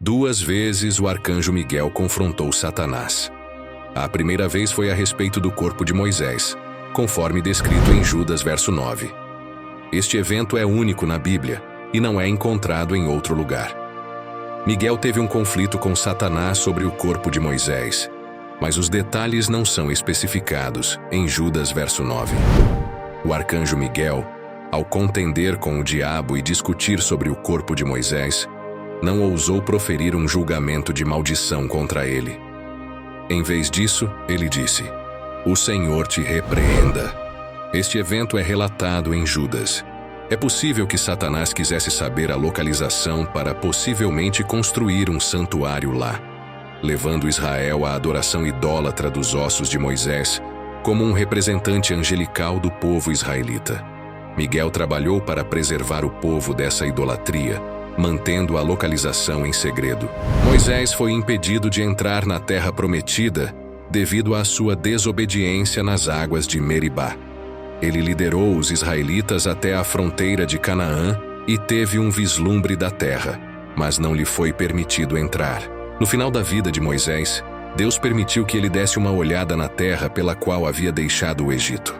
2 vezes o arcanjo Miguel confrontou Satanás. A primeira vez foi a respeito do corpo de Moisés, conforme descrito em Judas verso 9. Este evento é único na Bíblia e não é encontrado em outro lugar. Miguel teve um conflito com Satanás sobre o corpo de Moisés, mas os detalhes não são especificados em Judas verso 9. O arcanjo Miguel, ao contender com o diabo e discutir sobre o corpo de Moisés, não ousou proferir um julgamento de maldição contra ele. Em vez disso, ele disse: "O Senhor te repreenda." Este evento é relatado em Judas. É possível que Satanás quisesse saber a localização para possivelmente construir um santuário lá, levando Israel à adoração idólatra dos ossos de Moisés, como um representante angelical do povo israelita. Miguel trabalhou para preservar o povo dessa idolatria, mantendo a localização em segredo. Moisés foi impedido de entrar na terra prometida devido à sua desobediência nas águas de Meribá. Ele liderou os israelitas até a fronteira de Canaã e teve um vislumbre da terra, mas não lhe foi permitido entrar. No final da vida de Moisés, Deus permitiu que ele desse uma olhada na terra pela qual havia deixado o Egito.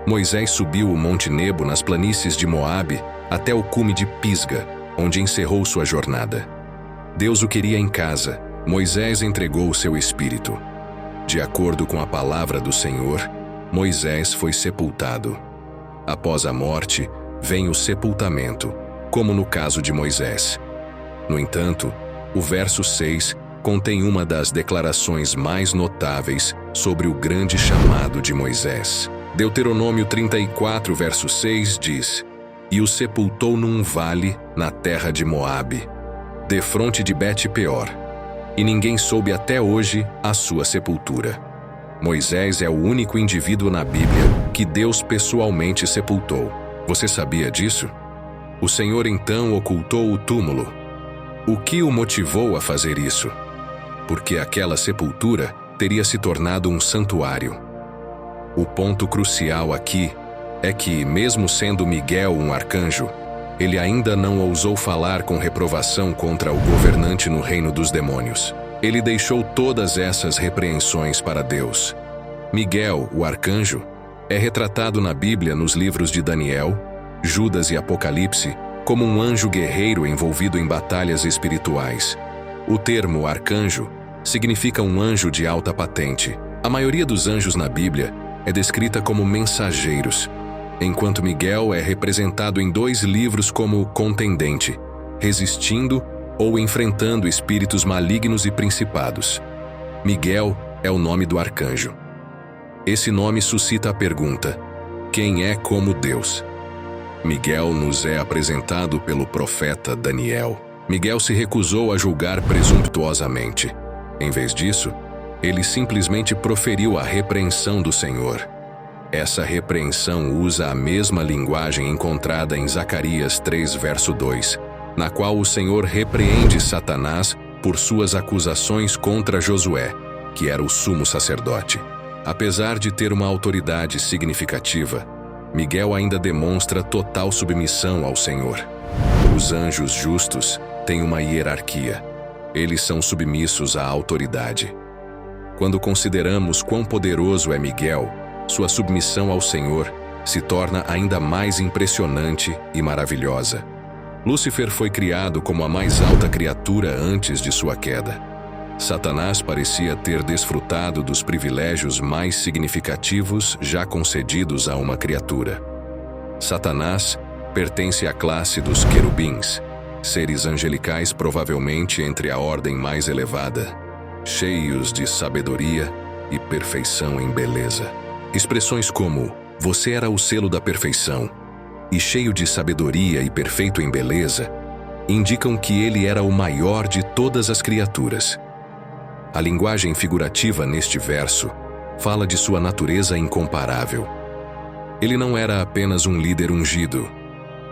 Moisés subiu o Monte Nebo nas planícies de Moabe até o cume de Pisga, onde encerrou sua jornada. Deus o queria em casa. Moisés entregou o seu espírito. De acordo com a palavra do Senhor, Moisés foi sepultado. Após a morte, vem o sepultamento, como no caso de Moisés. No entanto, o verso 6 contém uma das declarações mais notáveis sobre o grande chamado de Moisés. Deuteronômio 34, verso 6 diz: "E o sepultou num vale na terra de Moabe, defronte de Bet-peor, e ninguém soube até hoje a sua sepultura." Moisés é o único indivíduo na Bíblia que Deus pessoalmente sepultou. Você sabia disso? O Senhor então ocultou o túmulo. O que o motivou a fazer isso? Porque aquela sepultura teria se tornado um santuário. O ponto crucial aqui é que, mesmo sendo Miguel um arcanjo, ele ainda não ousou falar com reprovação contra o governante no reino dos demônios. Ele deixou todas essas repreensões para Deus. Miguel, o arcanjo, é retratado na Bíblia nos livros de Daniel, Judas e Apocalipse como um anjo guerreiro envolvido em batalhas espirituais. O termo arcanjo significa um anjo de alta patente. A maioria dos anjos na Bíblia é descrita como mensageiros, enquanto Miguel é representado em 2 livros como contendente, resistindo ou enfrentando espíritos malignos e principados. Miguel é o nome do arcanjo. Esse nome suscita a pergunta: quem é como Deus? Miguel nos é apresentado pelo profeta Daniel. Miguel se recusou a julgar presuntuosamente. Em vez disso, ele simplesmente proferiu a repreensão do Senhor. Essa repreensão usa a mesma linguagem encontrada em Zacarias 3, verso 2, na qual o Senhor repreende Satanás por suas acusações contra Josué, que era o sumo sacerdote. Apesar de ter uma autoridade significativa, Miguel ainda demonstra total submissão ao Senhor. Os anjos justos têm uma hierarquia. Eles são submissos à autoridade. Quando consideramos quão poderoso é Miguel, sua submissão ao Senhor se torna ainda mais impressionante e maravilhosa. Lúcifer foi criado como a mais alta criatura antes de sua queda. Satanás parecia ter desfrutado dos privilégios mais significativos já concedidos a uma criatura. Satanás pertence à classe dos querubins, seres angelicais provavelmente entre a ordem mais elevada, cheios de sabedoria e perfeição em beleza. Expressões como "você era o selo da perfeição" e "cheio de sabedoria e perfeito em beleza" indicam que ele era o maior de todas as criaturas. A linguagem figurativa neste verso fala de sua natureza incomparável. Ele não era apenas um líder ungido,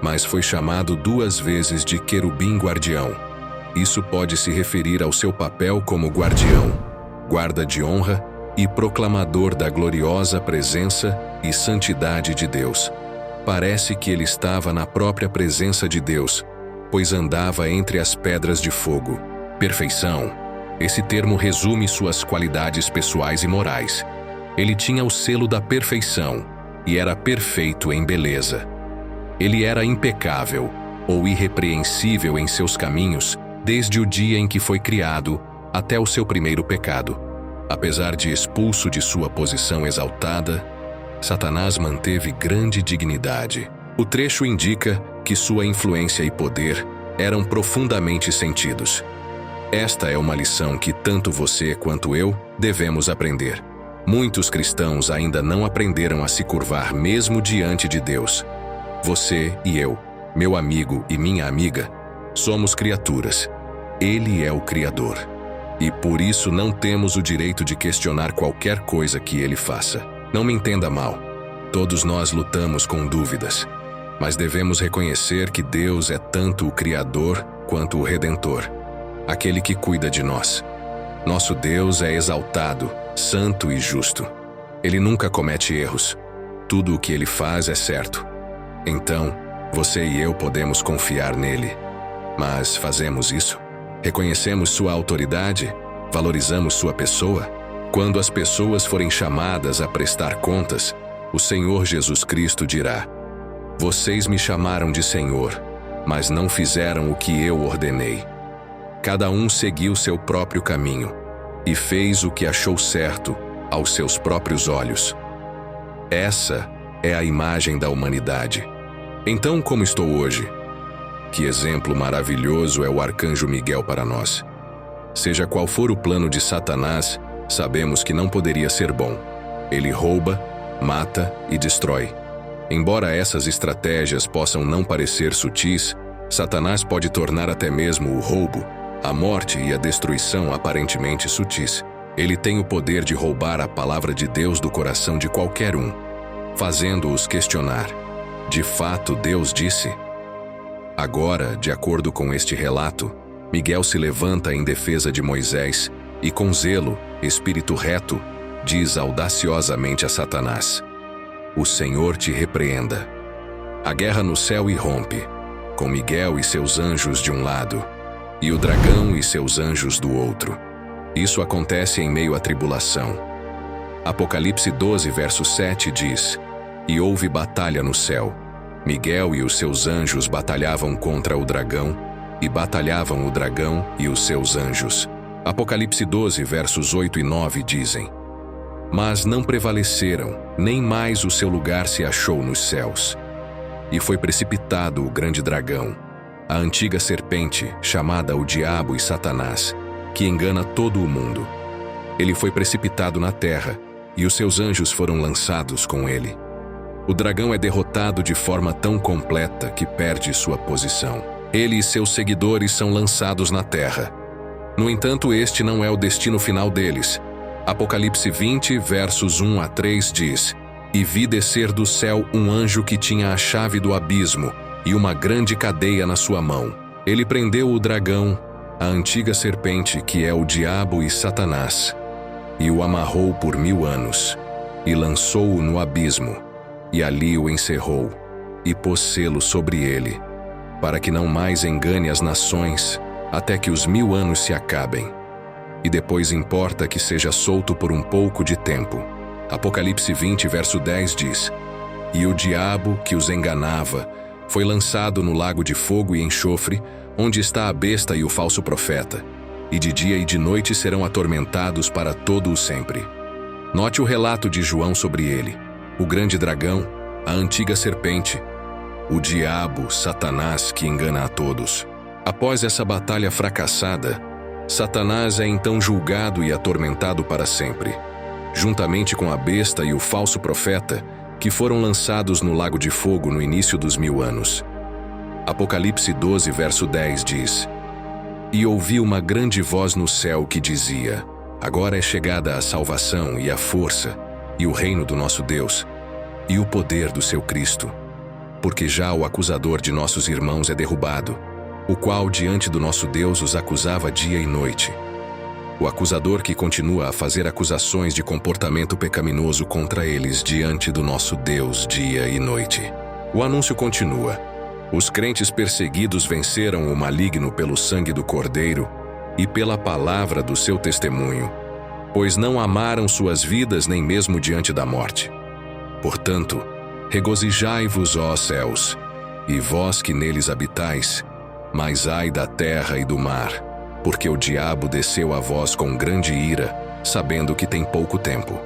mas foi chamado 2 vezes de querubim guardião. Isso pode se referir ao seu papel como guardião, guarda de honra e proclamador da gloriosa presença e santidade de Deus. Parece que ele estava na própria presença de Deus, pois andava entre as pedras de fogo. Perfeição. Esse termo resume suas qualidades pessoais e morais. Ele tinha o selo da perfeição e era perfeito em beleza. Ele era impecável ou irrepreensível em seus caminhos desde o dia em que foi criado até o seu primeiro pecado. Apesar de expulso de sua posição exaltada, Satanás manteve grande dignidade. O trecho indica que sua influência e poder eram profundamente sentidos. Esta é uma lição que tanto você quanto eu devemos aprender. Muitos cristãos ainda não aprenderam a se curvar mesmo diante de Deus. Você e eu, meu amigo e minha amiga, somos criaturas. Ele é o Criador. E por isso não temos o direito de questionar qualquer coisa que ele faça. Não me entenda mal. Todos nós lutamos com dúvidas. Mas devemos reconhecer que Deus é tanto o Criador quanto o Redentor, aquele que cuida de nós. Nosso Deus é exaltado, santo e justo. Ele nunca comete erros. Tudo o que ele faz é certo. Então, você e eu podemos confiar nele. Mas fazemos isso? Reconhecemos sua autoridade? Valorizamos sua pessoa? Quando as pessoas forem chamadas a prestar contas, o Senhor Jesus Cristo dirá: "Vocês me chamaram de Senhor, mas não fizeram o que eu ordenei." Cada um seguiu seu próprio caminho e fez o que achou certo aos seus próprios olhos. Essa é a imagem da humanidade. Então, como estou hoje? Que exemplo maravilhoso é o arcanjo Miguel para nós. Seja qual for o plano de Satanás, sabemos que não poderia ser bom. Ele rouba, mata e destrói. Embora essas estratégias possam não parecer sutis, Satanás pode tornar até mesmo o roubo, a morte e a destruição aparentemente sutis. Ele tem o poder de roubar a palavra de Deus do coração de qualquer um, fazendo-os questionar: de fato Deus disse? Agora, de acordo com este relato, Miguel se levanta em defesa de Moisés e, com zelo, espírito reto, diz audaciosamente a Satanás: "O Senhor te repreenda." A guerra no céu irrompe, com Miguel e seus anjos de um lado, e o dragão e seus anjos do outro. Isso acontece em meio à tribulação. Apocalipse 12, verso 7 diz: "E houve batalha no céu. Miguel e os seus anjos batalhavam contra o dragão, e batalhavam o dragão e os seus anjos." Apocalipse 12, versos 8 e 9 dizem: "Mas não prevaleceram, nem mais o seu lugar se achou nos céus. E foi precipitado o grande dragão, a antiga serpente, chamada o Diabo e Satanás, que engana todo o mundo. Ele foi precipitado na terra, e os seus anjos foram lançados com ele. O dragão é derrotado de forma tão completa que perde sua posição. Ele e seus seguidores são lançados na terra. No entanto, este não é o destino final deles. Apocalipse 20, versos 1 a 3 diz: "E vi descer do céu um anjo que tinha a chave do abismo e uma grande cadeia na sua mão. Ele prendeu o dragão, a antiga serpente, que é o Diabo e Satanás, e o amarrou por 1000 anos, e lançou-o no abismo, e ali o encerrou, e pôs selo sobre ele, para que não mais engane as nações, até que os 1000 anos se acabem. E depois importa que seja solto por um pouco de tempo." Apocalipse 20, verso 10 diz: "E o diabo que os enganava foi lançado no lago de fogo e enxofre, onde está a besta e o falso profeta, e de dia e de noite serão atormentados para todo o sempre." Note o relato de João sobre ele: o grande dragão, a antiga serpente, o diabo, Satanás, que engana a todos. Após essa batalha fracassada, Satanás é então julgado e atormentado para sempre, juntamente com a besta e o falso profeta, que foram lançados no lago de fogo no início dos 1000 anos. Apocalipse 12, verso 10 diz: "E ouvi uma grande voz no céu que dizia: Agora é chegada a salvação e a força, e o reino do nosso Deus, e o poder do seu Cristo. Porque já o acusador de nossos irmãos é derrubado, o qual diante do nosso Deus os acusava dia e noite. O acusador que continua a fazer acusações de comportamento pecaminoso contra eles diante do nosso Deus dia e noite." O anúncio continua: os crentes perseguidos venceram o maligno pelo sangue do Cordeiro e pela palavra do seu testemunho, pois não amaram suas vidas nem mesmo diante da morte. Portanto, regozijai-vos, ó céus, e vós que neles habitais, mas ai da terra e do mar, porque o diabo desceu a vós com grande ira, sabendo que tem pouco tempo.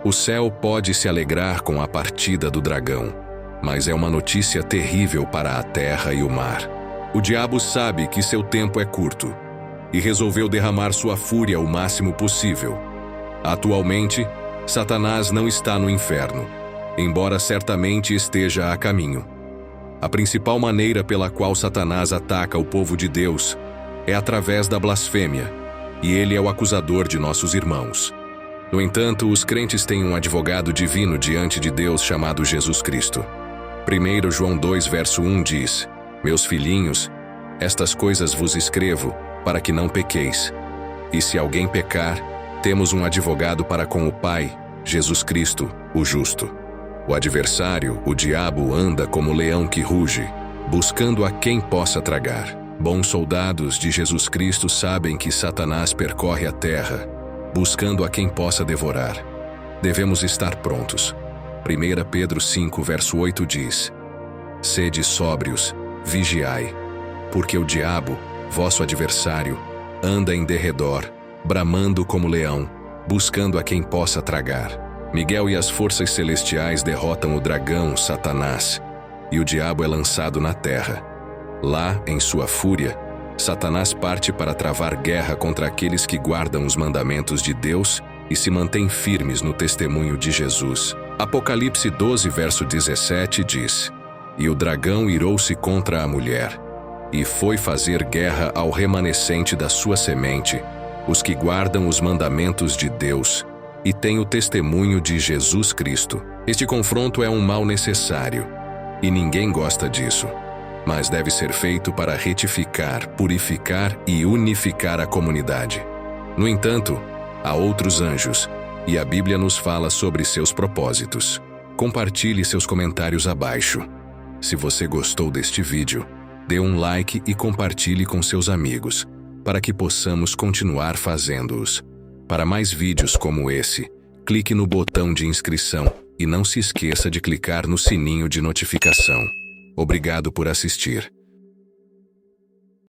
O céu pode se alegrar com a partida do dragão, mas é uma notícia terrível para a terra e o mar. O diabo sabe que seu tempo é curto e resolveu derramar sua fúria o máximo possível. Atualmente, Satanás não está no inferno, embora certamente esteja a caminho. A principal maneira pela qual Satanás ataca o povo de Deus é através da blasfêmia, e ele é o acusador de nossos irmãos. No entanto, os crentes têm um advogado divino diante de Deus chamado Jesus Cristo. 1 João 2, verso 1 diz: Meus filhinhos, estas coisas vos escrevo, para que não pequeis. E se alguém pecar, temos um advogado para com o Pai, Jesus Cristo, o justo. O adversário, o diabo, anda como leão que ruge, buscando a quem possa tragar. Bons soldados de Jesus Cristo sabem que Satanás percorre a terra, buscando a quem possa devorar. Devemos estar prontos. 1 Pedro 5, verso 8 diz: Sede sóbrios, vigiai, porque o diabo, vosso adversário, anda em derredor, bramando como leão, buscando a quem possa tragar. Miguel e as forças celestiais derrotam o dragão, Satanás, e o diabo é lançado na terra. Lá, em sua fúria, Satanás parte para travar guerra contra aqueles que guardam os mandamentos de Deus e se mantêm firmes no testemunho de Jesus. Apocalipse 12, verso 17 diz: E o dragão irou-se contra a mulher, e foi fazer guerra ao remanescente da sua semente, os que guardam os mandamentos de Deus e têm o testemunho de Jesus Cristo. Este confronto é um mal necessário, e ninguém gosta disso, mas deve ser feito para retificar, purificar e unificar a comunidade. No entanto, há outros anjos, e a Bíblia nos fala sobre seus propósitos. Compartilhe seus comentários abaixo. Se você gostou deste vídeo, dê um like e compartilhe com seus amigos, para que possamos continuar fazendo-os. Para mais vídeos como esse, clique no botão de inscrição e não se esqueça de clicar no sininho de notificação. Obrigado por assistir.